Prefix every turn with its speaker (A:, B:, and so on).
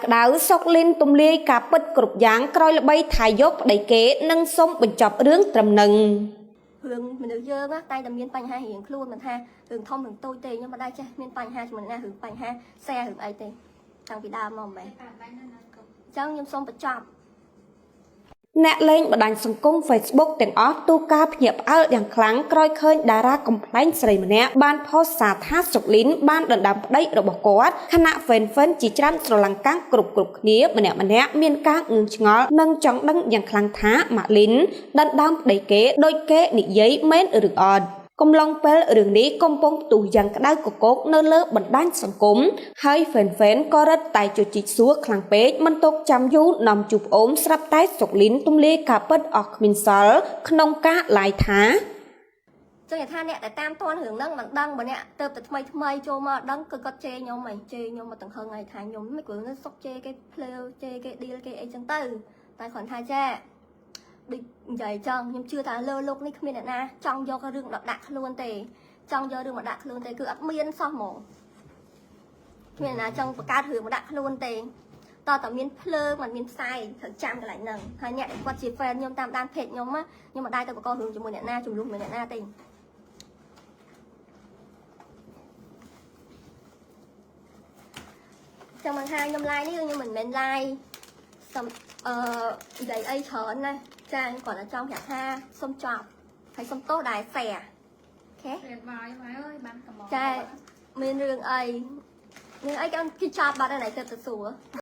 A: ក្តៅសុកលីនទំលាយការពិតគ្រប់យ៉ាងក្រោយល្បីថាយកប្តីគេនិងសុំបញ្ចប់រឿងត្រឹមនឹង
B: រឿងមនុស្សយើងតែតែមានបញ្ហារៀងខ្លួនមិនថារឿងធំរឿងតូចទេខ្ញុំមិនដែរចេះមានបញ្ហាជាមួយណារឿងបញ្ហាแซ่រឿងអីទេតាំងពីដើមមកមែនអញ្ចឹងខ្ញុំសូមបញ្ចប់
A: អ្នកលេងបណ្ដាញសង្គម Facebook ទាំងអស់ទូការភ្ញាក់ផ្អើលយ៉ាងខ្លាំងក្រោយឃើញតារាកំប្លែងស្រីម្នាក់បានផុសសារថាសុកលីនបានដណ្ដើមប្តីរបស់គាត់ខណៈ fan ជាច្រើនស្រឡាំងកាំងគ្រប់គ្នាម្នាក់មានការងឿងឆ្ងល់និងចង់ដឹងយ៉ាងខ្លាំងថាម៉ាក់លីនដណ្ដើមប្តីគេដោយគេនិយាយមែនឬអត់កំឡុងពេលរឿងនេះកំពុងផ្ទុះយ៉ាងក្តៅកកកនៅលើបណ្ដាញសង្គមហើយ fan ក៏រឹតតែជជែកសួរខ្លាំងពេកមិនទុកចាំយូរនាំជួបអូមស្រាប់តែសុកលីនទំលាយការពិតអស់គ្មានសល់ក្នុងការឡាយថា
B: ចឹងថាអ្នកដែលតាមតាន់រឿងហ្នឹងមិនដឹងបើអ្នកទៅតែថ្មីចូលមកដឹងគឺគាត់ជេរខ្ញុំហីជេរខ្ញុំមកទាំងខឹងហើយថាខ្ញុំមិនគ្រាន់តែសុកជេរគេភ្លើជេរគេឌីលគេអីចឹងទៅតែគ្រាន់ថាចាដូចនិយាយចឹងខ្ញុំជឿថាលើលោកនេះគ្មានអ្នកណាចង់យករឿងមកដាក់ខ្លួនទេចង់យករឿងមកដាក់ខ្លួនទេគឺអត់មានសោះហ្មងគ្មានអ្នកណាចង់បង្កើតរឿងមកដាក់ខ្លួនទេតើតើមានភ្លើងមិនមានផ្សាយត្រូវចាំកន្លែងហ្នឹងហើយអ្នកដែលគាត់ជា fan ខ្ញុំតាមដាន page ខ្ញុំខ្ញុំមិនដែរទៅបង្ករឿងជាមួយអ្នកណាជំនួសជាមួយអ្នកណាទេចាំមកថាខ្ញុំ live នេះខ្ញុំមិនមែន live សំនិយាយអីច្រើនណាចាគាត់តែចង់ប្រាប់ថាសុំចប់ហើយសុំទោសដែរ fair អូខេបាយអើយបានកំងចាមានរឿងអីគេចប់បាត់ហើយទៅសួរ